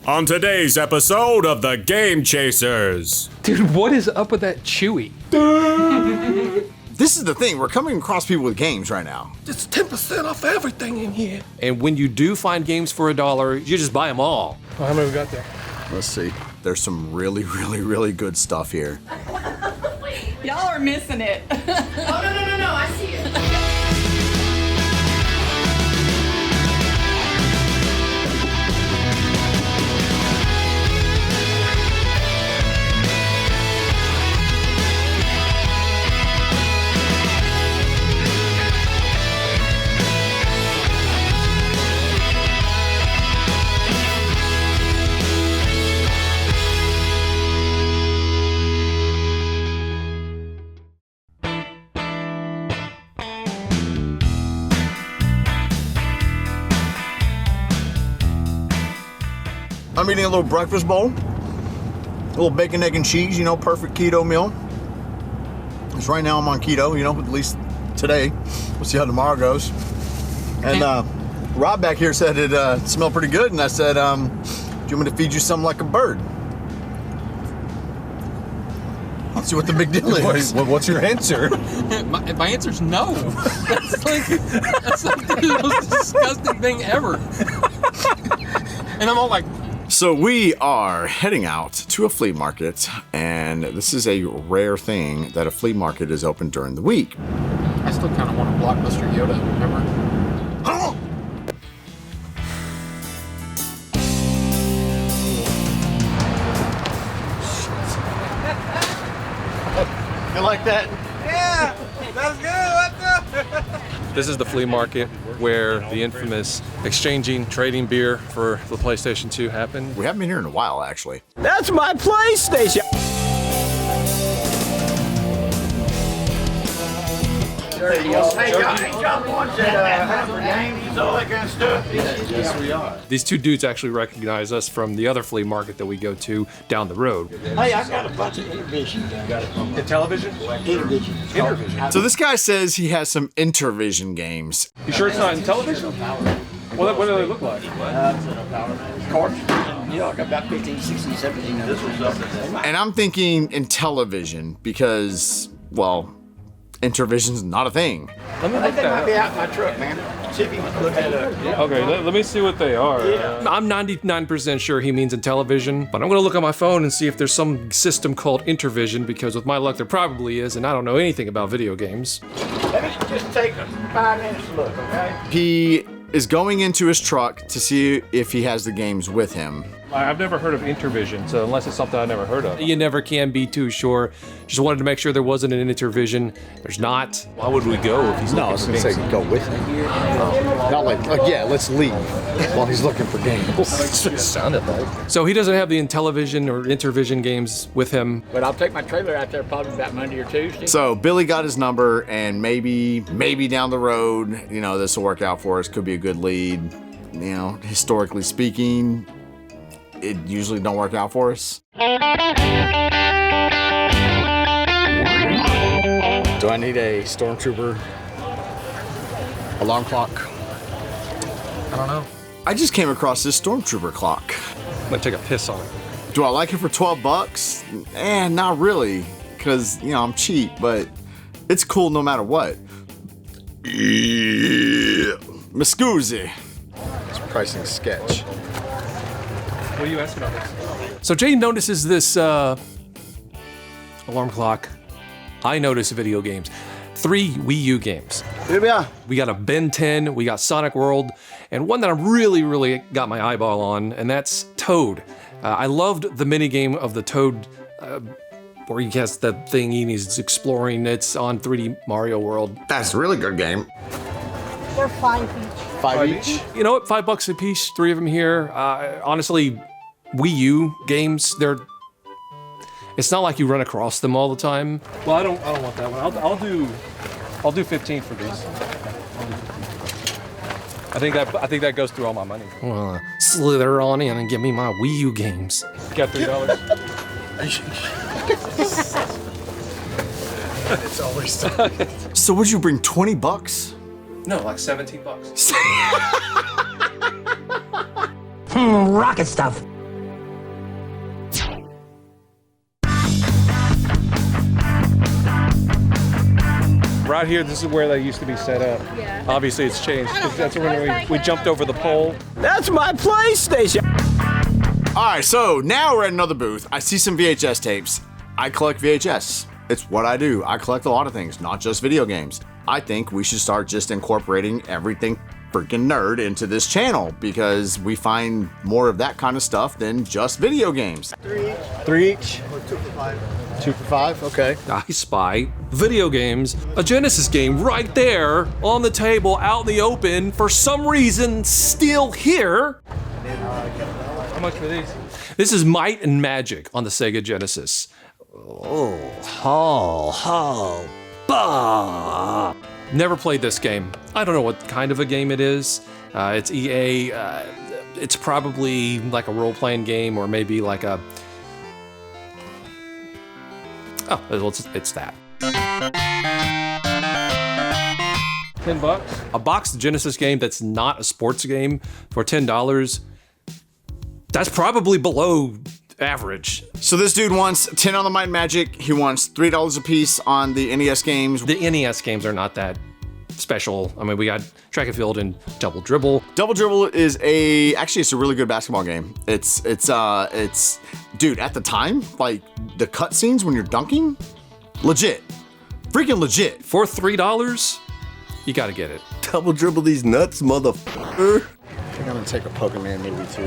On today's episode of The Game Chasers. Dude, what is up with that Chewy? This is the thing, we're coming across people with games right now. It's 10% off everything in here. And when you do find games for $1, you just buy them all. Well, how many we got there? Let's see. There's some really good stuff here. Y'all are missing it. Oh, no, I see it. I'm eating a little breakfast bowl. A little bacon, egg, and cheese, you know, perfect keto meal. Because right now I'm on keto, you know, at least today. We'll see how tomorrow goes. And Rob back here said it smelled pretty good, and I said, do you want me to feed you something like a bird? Let's see what the big deal is. What's your answer? My answer's no. That's like the most disgusting thing ever. And I'm all like... So we are heading out to a flea market, and this is a rare thing that a flea market is open during the week. I still kind of want a Blockbuster Yoda, remember? Oh! You like that? Yeah, that's good. What's up? This is the flea market where the infamous exchanging, trading beer for the PlayStation 2 happened. We haven't been here in a while, actually. That's my PlayStation! Yes, we are. These two dudes actually recognize us from the other flea market that we go to down the road. Hey, I got a bunch of Intervision games. The television? Intervision. Intervision. So this guy says he has some Intervision games. You sure it's not in television? What do they look like? Cards. You know, like about 15, 16, 17 of them. And I'm thinking in television because, well, Intervision's not a thing. Let me I look think might be that up. out in my truck, man. See if you can look that up. Okay, let me see what they are. I'm 99% sure he means in television, but I'm gonna look on my phone and see if there's some system called Intervision, because with my luck there probably is, and I don't know anything about video games. Let me just take 5 minutes to look, okay? He is going into his truck to see if he has the games with him. I've never heard of Intervision, so unless it's something I never heard of. You never can be too sure. Just wanted to make sure there wasn't an Intervision. There's not. Why would we go if he's No, I was gonna say go with him. Not like yeah, let's leave while he's looking for games. It sounded like. So he doesn't have the Intellivision or Intervision games with him. But I'll take my trailer out there probably about Monday or Tuesday. So Billy got his number, and maybe down the road, you know, this will work out for us. Could be a good lead. You know, historically speaking, it usually don't work out for us. Do I need a stormtrooper alarm clock? I don't know. I just came across this stormtrooper clock. I'm gonna take a piss on it. Do I like it for $12? Not really, because, you know, I'm cheap, but it's cool no matter what. Yeah. Miscusi. It's pricing sketch. What are you asking about this? So Jay notices this alarm clock. I notice video games. 3 Wii U games. We got a Ben 10, we got Sonic World, and one that I really got my eyeball on, and that's Toad. I loved the minigame of the Toad, where he gets that thing and he's exploring. It's on 3D Mario World. That's a really good game. They're 5 each. 5 each? You know what, $5 a piece, 3 of them here. Honestly, Wii U games, it's not like you run across them all the time. Well, I don't want that one. I'll do 15 for these. I think that goes through all my money. Well, slither on in and give me my Wii U games. You got $3. It's always so. So would you bring 20 bucks? No, like $17. Rocket stuff. Out here, this is where they used to be set up. Yeah. Obviously, it's changed. 'Cause that's when we jumped over the pole. That's my PlayStation. All right, so now we're at another booth. I see some VHS tapes. I collect VHS. It's what I do. I collect a lot of things, not just video games. I think we should start just incorporating everything freaking nerd into this channel because we find more of that kind of stuff than just video games. 3 each. 2 for 5. Okay. I spy video games, a Genesis game right there on the table out in the open, for some reason still here. How much for these? This is Might and Magic on the Sega Genesis. Never played this game. I don't know what kind of a game it is. It's EA. It's probably like a role-playing game or maybe like a... Oh, well, it's that. $10. A boxed Genesis game that's not a sports game for $10. That's probably below average. So this dude wants 10 on the Might and Magic. He wants $3 a piece on the NES games. The NES games are not that special. I mean, we got Track and Field and Double Dribble. Double Dribble is actually it's a really good basketball game. It's dude, at the time, like the cutscenes when you're dunking, legit. Freaking legit. For $3, you gotta get it. Double dribble these nuts, motherfucker. I think I'm gonna take a Pokemon maybe too.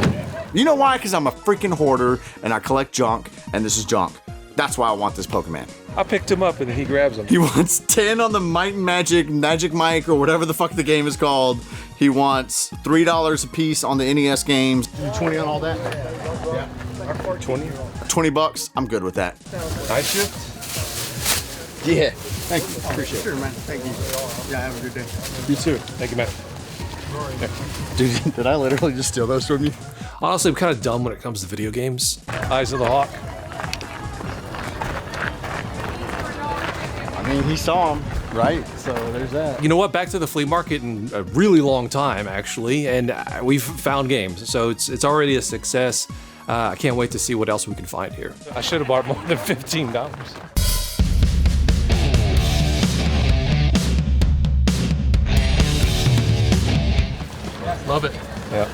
You know why? Because I'm a freaking hoarder and I collect junk, and this is junk. That's why I want this Pokemon. I picked him up and he grabs them. He wants 10 on the Might and Magic, Magic Mike, or whatever the fuck the game is called. He wants $3 a piece on the NES games. 20 on all that? Yeah. 20. 20 bucks. I'm good with that. Night shift? Yeah. Thank you. Appreciate it. Sure, man. Thank you. Yeah, have a good day. You too. Thank you, man. Dude, did I literally just steal those from you? Honestly, I'm kind of dumb when it comes to video games. Eyes of the Hawk. I mean, he saw him, right? So there's that. You know what? Back to the flea market in a really long time, actually, and we've found games, so it's already a success. I can't wait to see what else we can find here. I should have bought more than $15. Love it. Yeah.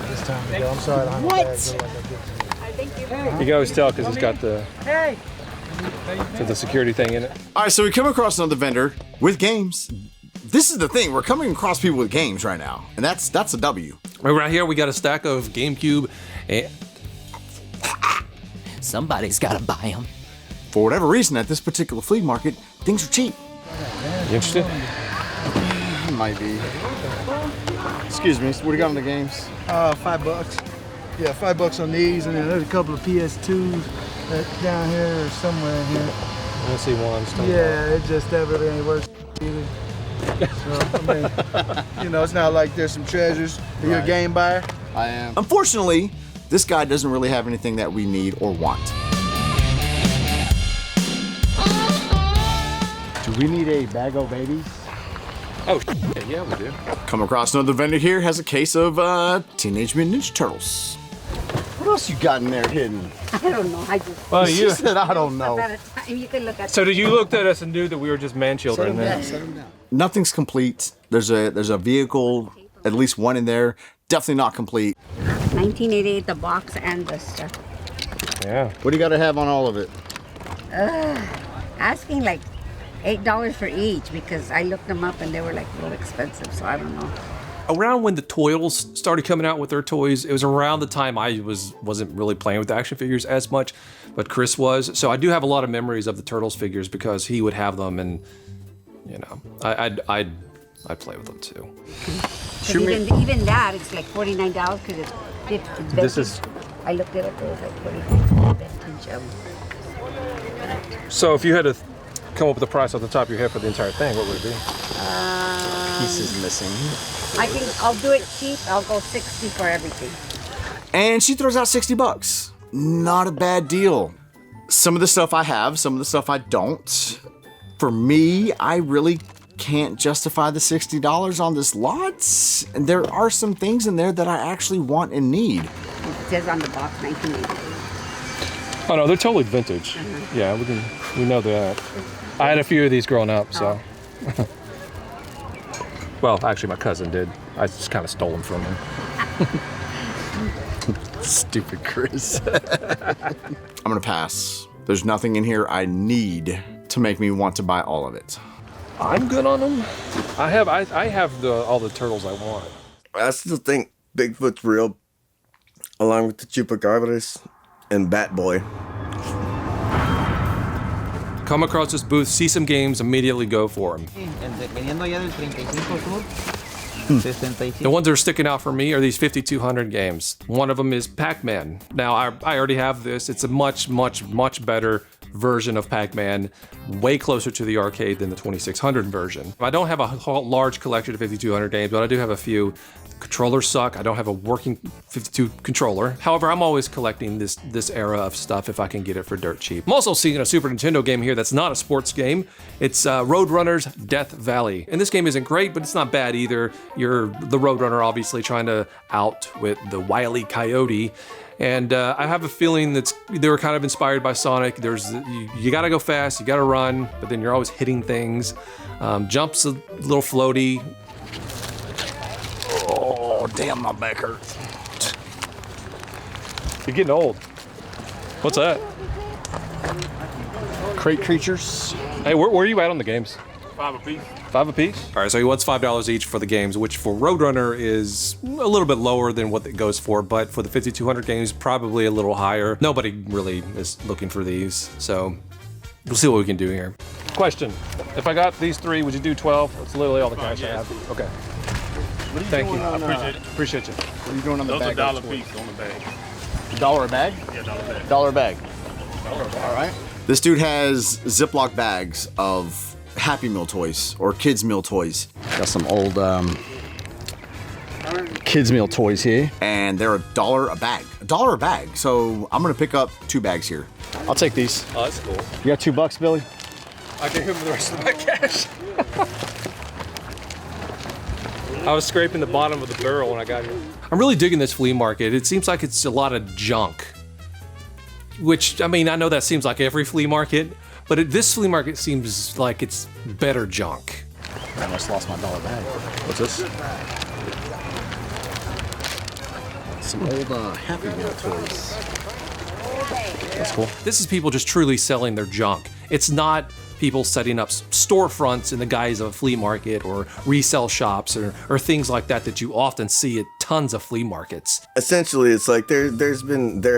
This time to go. I'm sorry. What? You can always tell because it's got the security thing in it. All right, so we come across another vendor with games. This is the thing. We're coming across people with games right now, and that's a W. Right here, we got a stack of GameCube. And somebody's got to buy them. For whatever reason, at this particular flea market, things are cheap. You interested? Might be. Excuse me. What do you got on the games? $5. Yeah, $5 on these, and then there's a couple of PS2s down here or somewhere in here. I see one. Yeah, it just that really ain't worth either. So, I mean, you know, it's not like there's some treasures. Are you a game buyer? I am. Unfortunately, this guy doesn't really have anything that we need or want. Do we need a bag of babies? Oh, yeah, we do. Come across another vendor here, has a case of Teenage Mutant Ninja Turtles. What else you got in there hidden? I don't know. I just. Well, She said, I don't know. About a time you can look at. So did you look at us and knew that we were just man children then? Set them down. Nothing's complete. There's a vehicle, at least one in there. Definitely not complete. 1988, the box and the stuff. Yeah. What do you got to have on all of it? Asking like $8 for each because I looked them up and they were like a little expensive, so I don't know. around when the Toyles started coming out with their toys, it was around the time I wasn't really playing with action figures as much, but Chris was. So I do have a lot of memories of the Turtles figures because he would have them, and you know, I'd play with them too. Even that, it's like $49 because it's vintage. This is. I looked it up. It was like $49 vintage. So if you had to come up with a price off the top of your head for the entire thing, what would it be? Pieces missing. I'll do it cheap. I'll go 60 for everything. And she throws out 60 bucks. Not a bad deal. Some of the stuff I have, some of the stuff I don't. For me, I really can't justify the $60 on this lot. And there are some things in there that I actually want and need. It says on the box 1988. Oh no, they're totally vintage. Yeah, we know that. I had a few of these growing up, so. Well, actually, my cousin did. I just kind of stole them from him. Stupid Chris. I'm gonna pass. There's nothing in here I need to make me want to buy all of it. I'm good on them. I have all the turtles I want. I still think Bigfoot's real, along with the Chupacabras and Bat Boy. Come across this booth, see some games, immediately go for them. The ones that are sticking out for me are these 5200 games. One of them is Pac-Man. Now, I already have this. It's a much, much, much better version of Pac-Man, way closer to the arcade than the 2600 version. I don't have a large collection of 5200 games, but I do have a few. Controllers suck. I don't have a working 52 controller. However, I'm always collecting this era of stuff if I can get it for dirt cheap. I'm also seeing a Super Nintendo game here that's not a sports game. It's Roadrunner's Death Valley. And this game isn't great, but it's not bad either. You're the Roadrunner, obviously, trying to outwit the Wile E. Coyote. And I have a feeling they were kind of inspired by Sonic. You gotta go fast, you gotta run, but then you're always hitting things. Jumps a little floaty. Oh, damn, my back hurts. You're getting old. What's that? Crate creatures. Hey, where are you at on the games? 5 apiece. 5 apiece? All right, so he wants $5 each for the games, which for Roadrunner is a little bit lower than what it goes for, but for the 5200 games, probably a little higher. Nobody really is looking for these, so we'll see what we can do here. Question: if I got these 3, would you do 12? That's literally all the cash I have. Okay. Thank you. I Appreciate it. What are you doing on the bag? Those are $1 piece on the bag. $1 a bag? Yeah, $1 bag. $1 a bag. All right. This dude has Ziploc bags of Happy Meal toys or kids meal toys. Got some old kids meal toys here, and they're $1 a bag. $1 a bag. So I'm gonna pick up 2 bags here. I'll take these. Oh, that's cool. You got $2, Billy? I gave him the rest of my cash. I was scraping the bottom of the barrel when I got here. I'm really digging this flea market. It seems like it's a lot of junk. Which, I mean, I know that seems like every flea market, but this flea market seems like it's better junk. I almost lost my $1 bag. What's this? Some old Happy Meal toys. That's cool. This is people just truly selling their junk. It's not people setting up storefronts in the guise of a flea market or resale shops or things like that you often see at tons of flea markets. Essentially, it's like there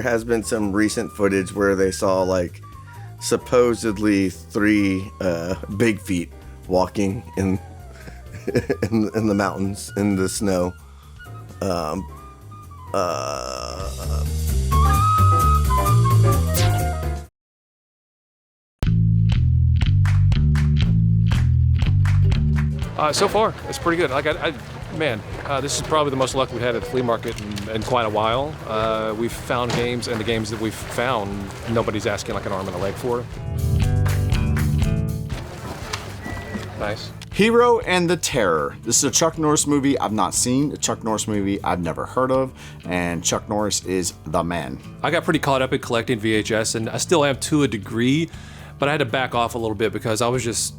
has been some recent footage where they saw like supposedly 3 big feet walking in in the mountains in the snow. So far, it's pretty good. Like, man, this is probably the most luck we've had at the flea market in quite a while. We've found games, and the games that we've found, nobody's asking like an arm and a leg for. Nice. Hero and the Terror. This is a Chuck Norris movie I've not seen, a Chuck Norris movie I've never heard of, and Chuck Norris is the man. I got pretty caught up in collecting VHS, and I still am to a degree, but I had to back off a little bit because I was just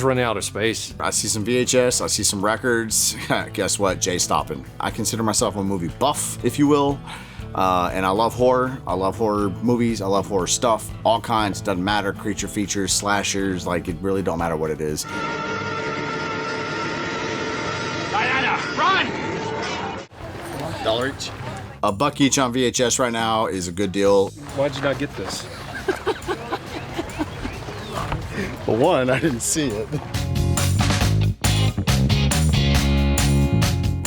running out of space. I see some VHS, I see some records. Guess what? Jay's stopping. I consider myself a movie buff, if you will. And I love horror. I love horror movies. I love horror stuff. All kinds. Doesn't matter. Creature features, slashers. Like, it really don't matter what it is. Diana, run! $1 each. $1 each on VHS right now is a good deal. Why'd you not get this? For one, I didn't see it.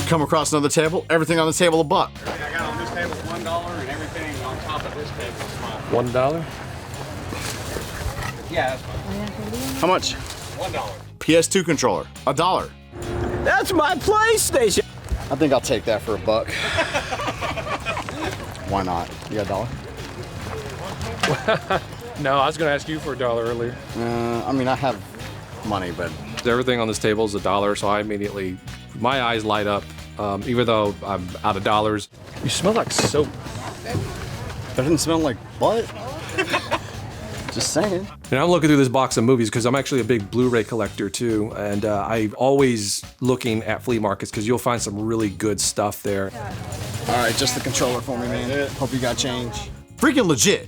Come across another table. Everything on the table $1. Everything I got on this table is $1, and everything on top of this table is mine. $1? Yeah, that's fine. How much? $1. PS2 controller. $1. That's my PlayStation. I think I'll take that for $1. Why not? You got $1? No, I was going to ask you for $1 earlier. I mean, I have money, but Everything on this table is $1, so I immediately, my eyes light up, even though I'm out of dollars. You smell like soap. that doesn't smell like butt. Just saying. And I'm looking through this box of movies because I'm actually a big Blu-ray collector too, and I'm always looking at flea markets because you'll find some really good stuff there. All right, just the controller for me, man. Hope you got change. Freaking legit.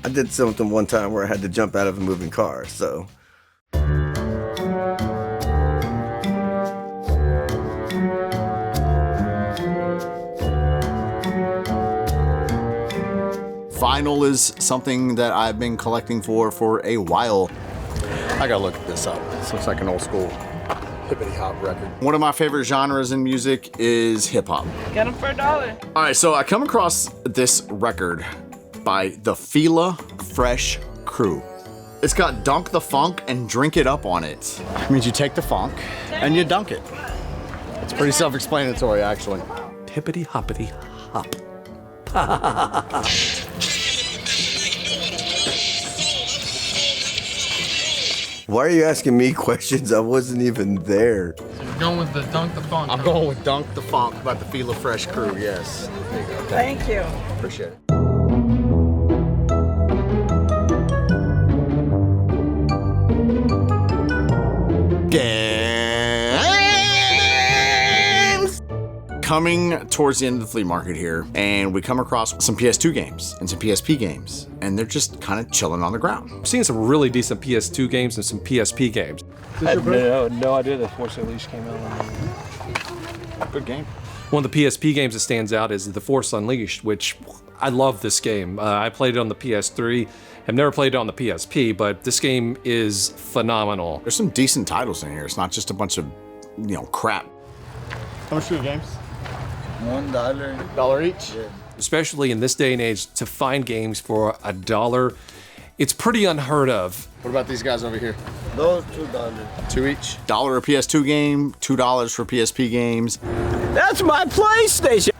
I did something one time where I had to jump out of a moving car, so. Vinyl is something that I've been collecting for a while. I gotta look this up. This looks like an old school hippity hop record. One of my favorite genres in music is hip hop. Get them for $1. All right, so I come across this record by the Flea Fresh Crew. It's got Dunk the Funk and Drink It Up on it. It means you take the funk and you dunk it. It's pretty self-explanatory, actually. Hippity hoppity hop. Why are you asking me questions? I wasn't even there. You're going with the Dunk the Funk. I'm going with Dunk the Funk by the Flea Fresh Crew, yes. Thank you. Appreciate it. Games! Coming towards the end of the flea market here, and we come across some PS2 games and some PSP games, and they're just kind of chilling on the ground. I've seen some really decent PS2 games and some PSP games. I had no idea that Force Unleashed came out. Good game. One of the PSP games that stands out is The Force Unleashed, which I love this game. I played it on the PS3. I've never played it on the PSP, but this game is phenomenal. There's some decent titles in here. It's not just a bunch of, crap. How much for your games? $1. $1 each? Yeah. Especially in this day and age, to find games for $1, it's pretty unheard of. What about these guys over here? Those $2. 2 each? $1 a PS2 game, $2 for PSP games. That's my PlayStation.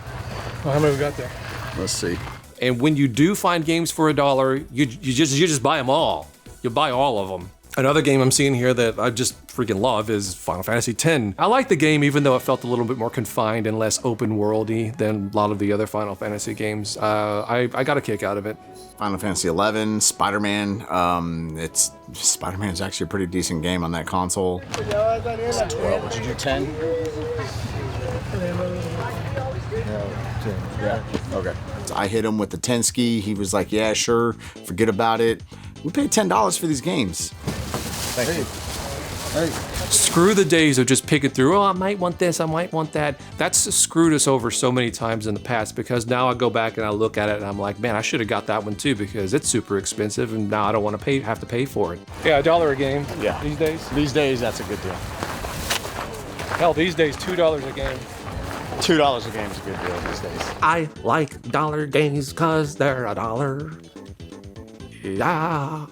Well, how many we got there? Let's see. And when you do find games for $1, you just buy them all. You buy all of them. Another game I'm seeing here that I just freaking love is Final Fantasy X. I like the game even though it felt a little bit more confined and less open worldy than a lot of the other Final Fantasy games. I got a kick out of it. Final Fantasy XI, Spider-Man. Spider-Man's actually a pretty decent game on that console. It's 12. Would you do 10? Yeah. Okay. So I hit him with the 10 ski. He was like, yeah, sure. Forget about it. We paid $10 for these games. Thank you. Hey. Screw the days of just picking through, oh, I might want this, I might want that. That's screwed us over so many times in the past because now I go back and I look at it and I'm like, man, I should have got that one too because it's super expensive and now I don't want to have to pay for it. Yeah, $1 a game. Yeah. These days. These days, that's a good deal. Hell, these days, $2 a game. $2 a game is a good deal these days. I like dollar games because they're $1. Yeah.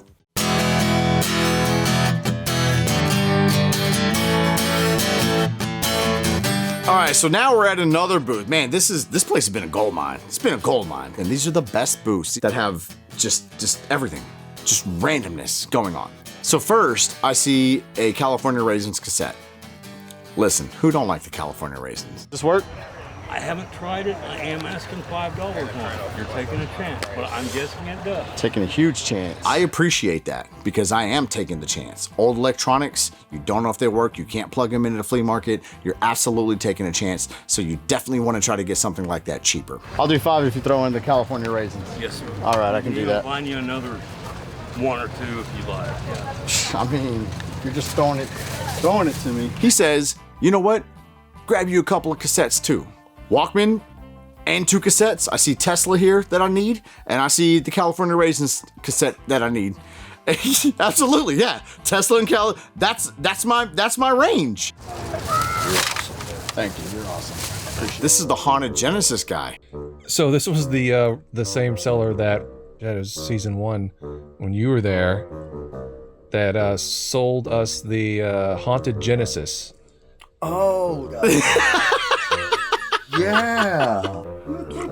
All right, so now we're at another booth. Man, this place has been a gold mine. It's been a gold mine. And these are the best booths that have just everything, just randomness going on. So first, I see a California Raisins cassette. Listen, who don't like the California Raisins? This work? I haven't tried it. I am asking $5 on it. You're taking a chance, but I'm guessing it does. Taking a huge chance. I appreciate that because I am taking the chance. Old electronics, you don't know if they work, you can't plug them into the flea market, you're absolutely taking a chance, so you definitely want to try to get something like that cheaper. I'll do 5 if you throw in the California Raisins. Yes, sir. All right, I can do that. I'll find you another 1 or 2 if you like. Yeah. I mean, you're just throwing it to me. He says, you know what? Grab you a couple of cassettes too. Walkman and 2 cassettes. I see Tesla here that I need, and I see the California Raisins cassette that I need. Absolutely, yeah. Tesla and that's my range. You're awesome. Thank you. You're awesome. This is the Haunted Genesis guy. So this was the same seller that was season 1 when you were there that sold us the Haunted Genesis. Oh. Yeah.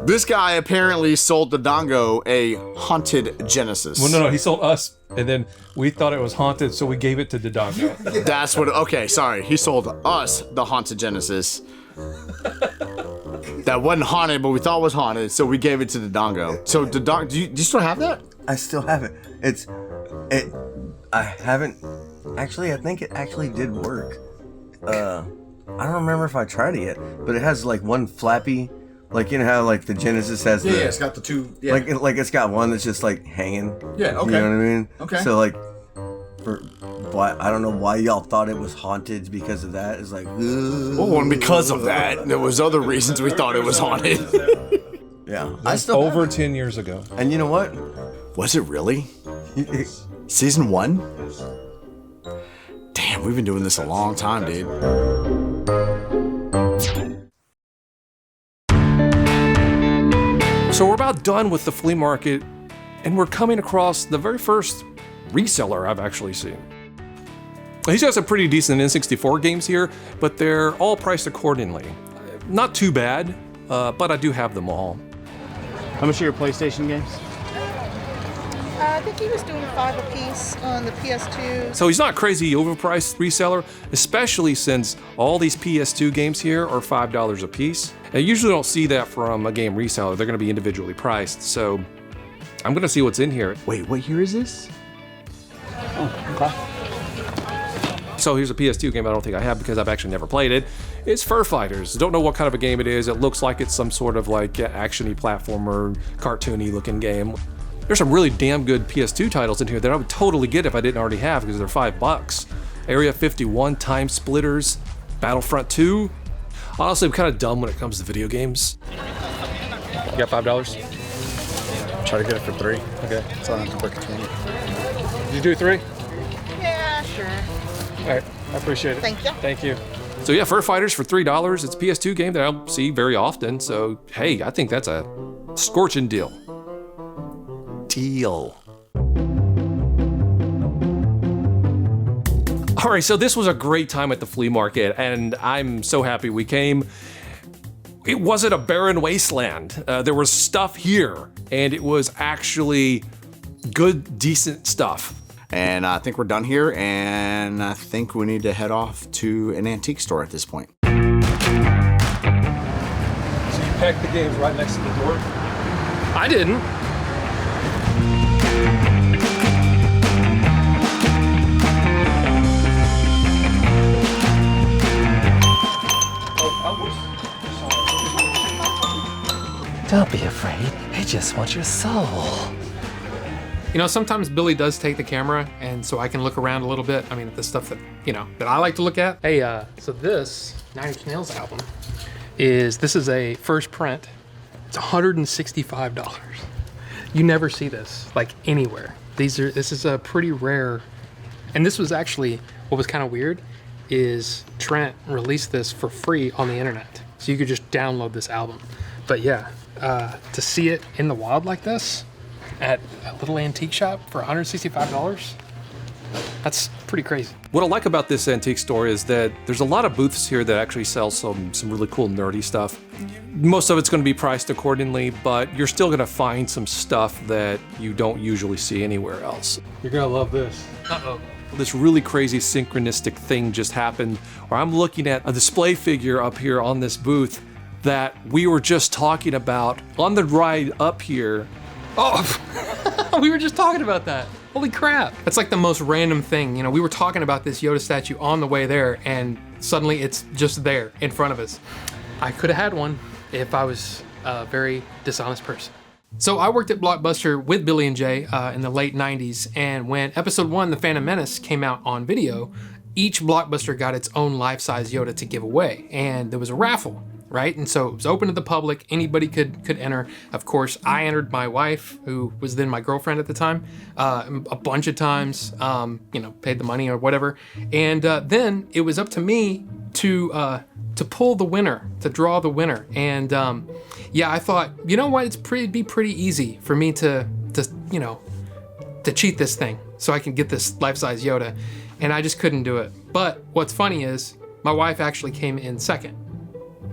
This guy apparently sold Dodongo a Haunted Genesis. Well, no, he sold us, and then we thought it was haunted, so we gave it to Dodongo. That's what. Okay, sorry. He sold us the Haunted Genesis. That wasn't haunted, but we thought was haunted, so we gave it to Dodongo. So Dodongo, do you still have that? I still have it. I haven't actually. I think it actually did work. I don't remember if I tried it yet, but it has like one flappy, like you know how like the Genesis has Yeah, it's got the two. Yeah. Like it's got one that's just like hanging. Yeah. Okay. You know what I mean? Okay. So like, I don't know why y'all thought it was haunted because of that. It's like, well, and because of that, there was other reasons we thought it was haunted. Yeah, I still over 10 years ago. And you know what? Was it really? Season 1? Damn, we've been doing this a long time, dude. So we're about done with the flea market, and we're coming across the very first reseller I've actually seen. He's got some pretty decent N64 games here, but they're all priced accordingly. Not too bad, but I do have them all. How much are your PlayStation games? I think he was doing 5 apiece on the PS2. So he's not crazy overpriced reseller, especially since all these PS2 games here are $5 a piece. I usually don't see that from a game reseller. They're going to be individually priced. So I'm going to see what's in here. Wait, what year is this? Oh, okay. So here's a PS2 game I don't think I have because I've actually never played it. It's Fur Fighters. Don't know what kind of a game it is. It looks like it's some sort of like action-y platformer, cartoony looking game. There's some really damn good PS2 titles in here that I would totally get if I didn't already have because they're $5. Area 51, Time Splitters, Battlefront 2. Honestly, I'm kind of dumb when it comes to video games. You got $5? Try to get it for 3. Okay. So I have to book a 20. Did you do 3? Yeah, sure. All right, I appreciate it. Thank you. Thank you. So yeah, Fur Fighters for $3. It's a PS2 game that I don't see very often. So hey, I think that's a scorching deal. All right, so this was a great time at the flea market, and I'm so happy we came. It wasn't a barren wasteland. There was stuff here, and it was actually good, decent stuff. And I think we're done here, and I think we need to head off to an antique store at this point. So you packed the games right next to the door? I didn't. Don't be afraid. They just want your soul. You know, sometimes Billy does take the camera, and so I can look around a little bit. I mean, at the stuff that, you know, that I like to look at. Hey, so this Nine Inch Nails album this is a first print. It's $165. You never see this, like, anywhere. This is a pretty rare, and this was actually, what was kind of weird is Trent released this for free on the internet. So you could just download this album. But yeah, to see it in the wild like this, at a little antique shop for $165? That's pretty crazy. What I like about this antique store is that there's a lot of booths here that actually sell some really cool nerdy stuff. Most of it's going to be priced accordingly, but you're still going to find some stuff that you don't usually see anywhere else. You're gonna love this. Uh-oh. This really crazy synchronistic thing just happened where I'm looking at a display figure up here on this booth that we were just talking about on the ride up here. Oh, we were just talking about that. Holy crap. That's like the most random thing. You know, we were talking about this Yoda statue on the way there, and suddenly it's just there in front of us. I could have had one if I was a very dishonest person. So I worked at Blockbuster with Billy and Jay in the late 90s, and when episode 1, The Phantom Menace, came out on video, each Blockbuster got its own life-size Yoda to give away, and there was a raffle. Right? And so it was open to the public. Anybody could enter. Of course, I entered my wife, who was then my girlfriend at the time, a bunch of times, you know, paid the money or whatever. And then it was up to me to pull the winner, to draw the winner. And yeah, I thought, you know what? It'd be pretty easy for me to you know, to cheat this thing so I can get this life-size Yoda. And I just couldn't do it. But what's funny is my wife actually came in second.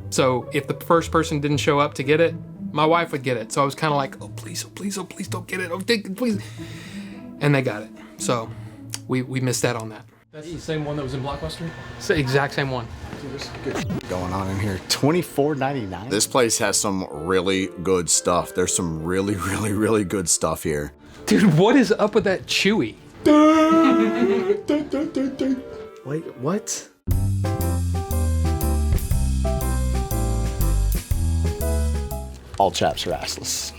So if the first person didn't show up to get it, my wife would get it. So I was kind of like, oh please, oh please, oh please don't get it, oh please. And they got it. So we missed out on that. That's the same one that was in Blockbuster? It's the exact same one. Going on in here. $24.99. This place has some really good stuff. There's some really good stuff here. Dude, what is up with that Chewy? Wait, what? All chaps are assless.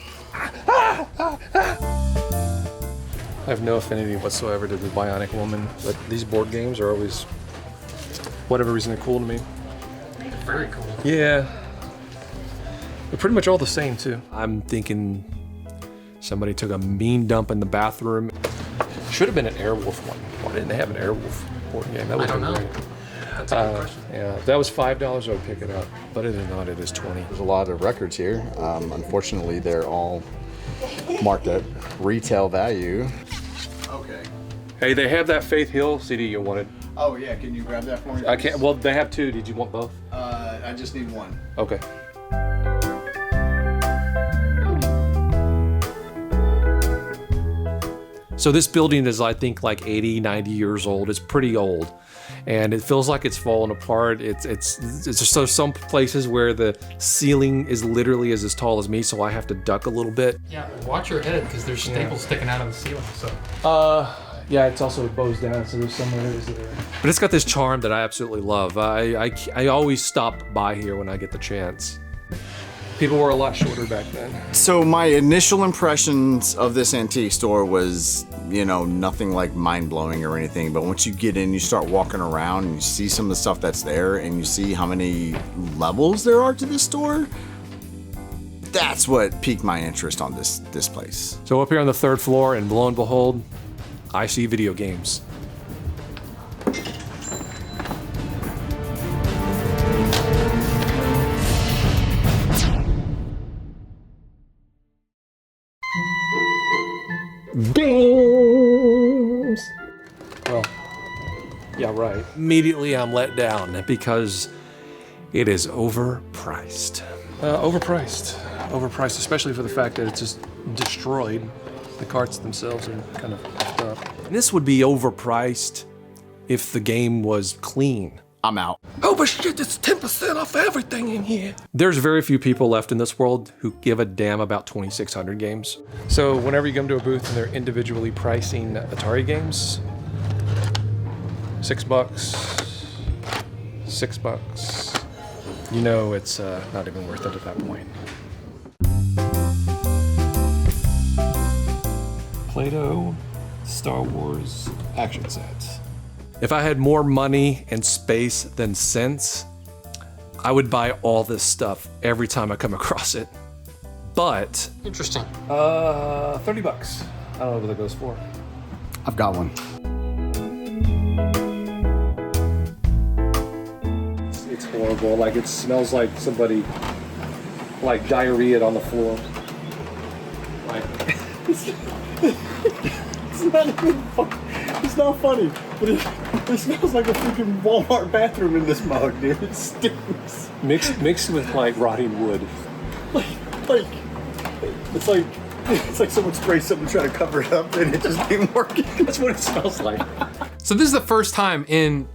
I have no affinity whatsoever to the Bionic Woman, but these board games are always, whatever reason, they're cool to me. Very cool. Yeah. They're pretty much all the same, too. I'm thinking somebody took a mean dump in the bathroom. Should have been an Airwolf one. Why didn't they have an Airwolf board game? That would have been great. That's a good question. Yeah, if that was $5, I would pick it up. But it is not, it is 20. There's a lot of records here. Unfortunately, they're all marked at retail value. Okay. Hey, they have that Faith Hill CD you wanted. Oh yeah, can you grab that for me? I can't, well, they have two. Did you want both? I just need one. Okay. So this building is, I think, like 80, 90 years old. It's pretty old. And it feels like it's falling apart. It's just so some places where the ceiling is literally as tall as me, so I have to duck a little bit. Yeah, watch your head because there's staples sticking out of the ceiling. So. Yeah, it's also bows down, so there's some areas there. But it's got this charm that I absolutely love. I always stop by here when I get the chance. People were a lot shorter back then. So my initial impressions of this antique store was, you know, nothing like mind-blowing or anything, but once you get in, you start walking around and you see some of the stuff that's there and you see how many levels there are to this store, that's what piqued my interest on this place. So up here on the 3rd floor, and lo and behold, I see video games. Games! Well, yeah, right. Immediately I'm let down because it is overpriced. Overpriced, especially for the fact that it's just destroyed. The carts themselves are kind of fucked up. And this would be overpriced if the game was clean. I'm out. Oh, but shit, it's 10% off everything in here. There's very few people left in this world who give a damn about 2,600 games. So whenever you come to a booth and they're individually pricing Atari games, $6, $6, you know it's not even worth it at that point. Play-Doh Star Wars action sets. If I had more money and space than sense, I would buy all this stuff every time I come across it. But interesting. $30. I don't know what that goes for. I've got one. It's horrible. Like it smells like somebody like diarrhea on the floor. Like It's not even funny. It's not funny, but it smells like a freaking Walmart bathroom in this mug, dude. It stinks. mixed with like rotting wood. It's like someone sprayed something to try to cover it up and it just ain't working. That's what it smells like. So this is the first time in,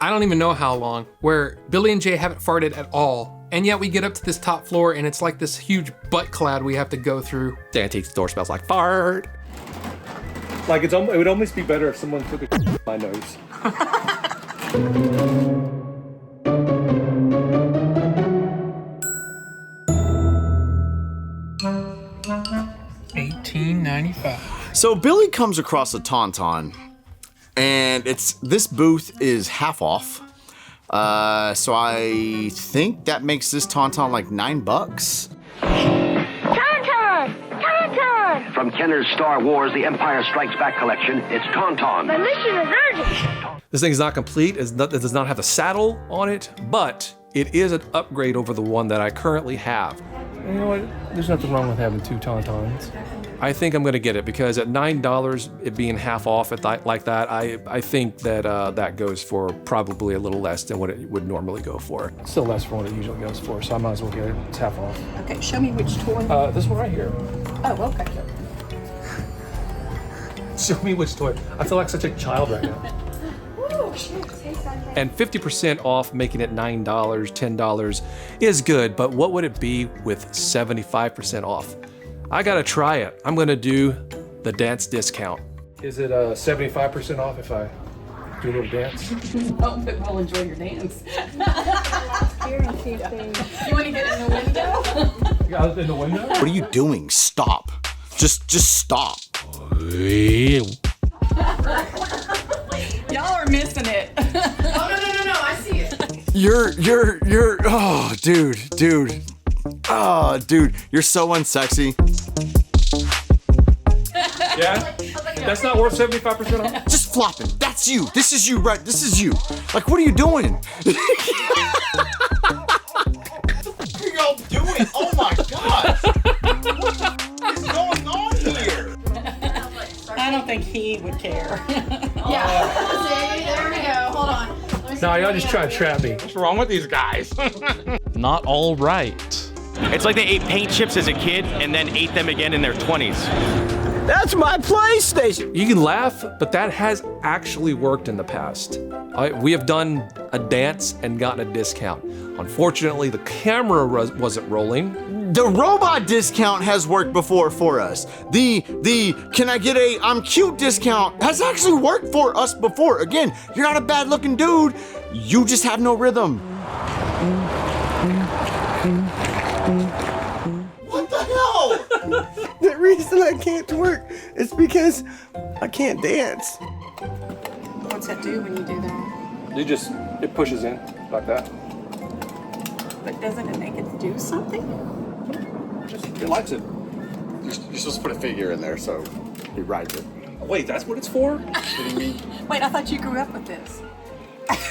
I don't even know how long, where Billy and Jay haven't farted at all. And yet we get up to this top floor and it's like this huge butt cloud we have to go through. the antique store smells like fart. Like it would almost be better if someone took a my nose. $18.95. So Billy comes across a Tauntaun, and this booth is half off. So I think that makes this Tauntaun like $9. From Kenner's Star Wars, The Empire Strikes Back collection, it's Tauntaun. My mission is urgent. This thing is not complete. It does not have the saddle on it, but it is an upgrade over the one that I currently have. You know what? There's nothing wrong with having 2 Tauntauns. I think I'm gonna get it because at $9, it being half off like that, I think that that goes for probably a little less than what it would normally go for. Still less for what it usually goes for, so I might as well get it. It's half off. Okay, show me which toy. This one right here. Oh, okay. Show me which toy. I feel like such a child right now. Ooh, shit, say something. And 50% off, making it $9, $10 is good, but what would it be with 75% off? I gotta try it. I'm gonna do the dance discount. Is it 75% off if I do a little dance? No, but we'll enjoy your dance. You want to get in the window? Out in the window? What are you doing? Stop. Just stop. Y'all are missing it. Oh, no, I see it. You're, oh, dude. Oh, dude, you're so unsexy. Yeah? That's not worth 75% off? Just flopping. That's you. This is you, right? This is you. Like, what are you doing? What are y'all doing? Oh my God. What is going on here? I don't think he would care. Yeah. See, there we go. Hold on. No, y'all just try to trap me. What's wrong with these guys? Not all right. It's like they ate paint chips as a kid and then ate them again in their 20s. That's my PlayStation. You can laugh, but that has actually worked in the past. We have done a dance and gotten a discount. Unfortunately, the camera wasn't rolling. The robot discount has worked before for us. The can I get a I'm cute discount has actually worked for us before. Again, you're not a bad looking dude. You just have no rhythm. What the hell? The reason I can't twerk is because I can't dance. What's that do when you do that? It pushes in like that. But doesn't it make it do something? It likes it. You're supposed to put a figure in there so he rides it. Wait, that's what it's for? Kidding me? Wait, I thought you grew up with this.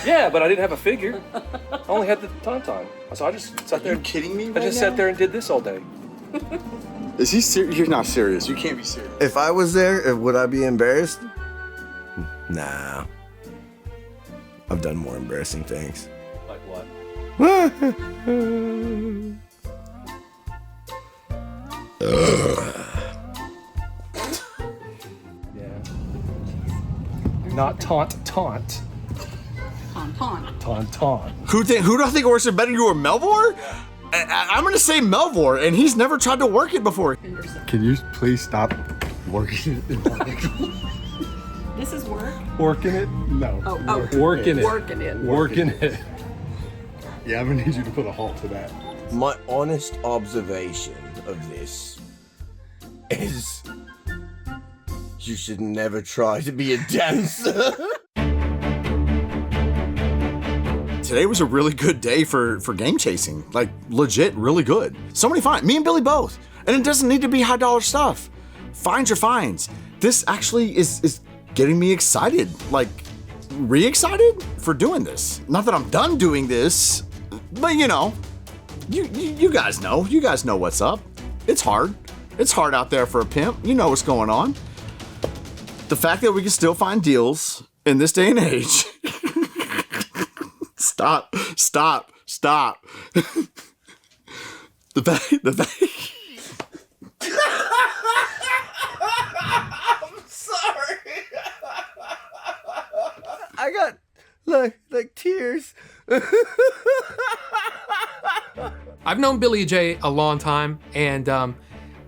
Yeah, but I didn't have a figure. I only had the tauntaun. So I just sat there. Are you kidding me I right just now? sat there and did this all day. Is he serious? You're not serious. You can't be serious. If I was there, would I be embarrassed? Nah. I've done more embarrassing things. Like what? Yeah. Not taunt. Taunt. Tauntaun. Who do I think works better, you or Melvor? I'm gonna say Melvor, and he's never tried to work it before. Can you please stop working it? This is work? Working it? No. Oh, Working it. Working it. Working it. Yeah, I'm gonna need you to put a halt to that. My honest observation of this is you should never try to be a dancer. Today was a really good day for game chasing. Like, legit, really good. So many finds. Me and Billy both. And it doesn't need to be high dollar stuff. Finds are finds. This actually is getting me excited. Like, re-excited for doing this. Not that I'm done doing this, but you know, you guys know. You guys know what's up. It's hard. It's hard out there for a pimp. You know what's going on. The fact that we can still find deals in this day and age. Stop. The fact. I'm sorry. I got like tears. I've known Billy J a long time, and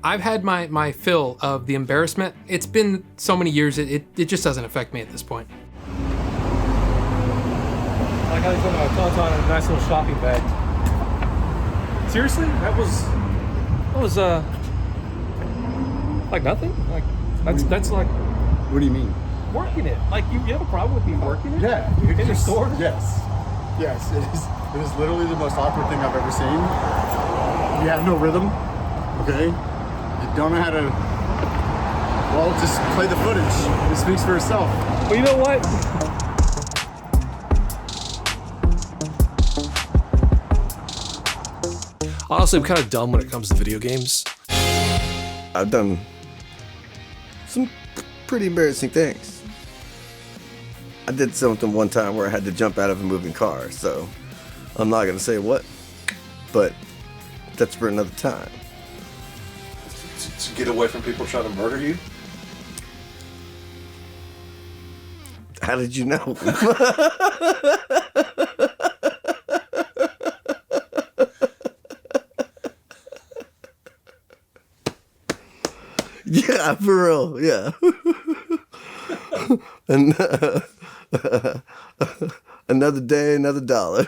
I've had my fill of the embarrassment. It's been so many years, it just doesn't affect me at this point. I got a tauntaun in a nice little shopping bag. Seriously? That was like nothing? Like that's like What do you mean? working it. Like you have a problem with me working it? Yeah. In the store? Yes. Yes, it is literally the most awkward thing I've ever seen. You have no rhythm, okay? You don't know how to, well, just play the footage. It speaks for itself. Well, you know what? Honestly, I'm kind of dumb when it comes to video games. I've done some pretty embarrassing things. I did something one time where I had to jump out of a moving car, so I'm not gonna say what, but that's for another time. To get away from people trying to murder you? How did you know? Yeah. Yeah, for real. Yeah. And another day, another dollar.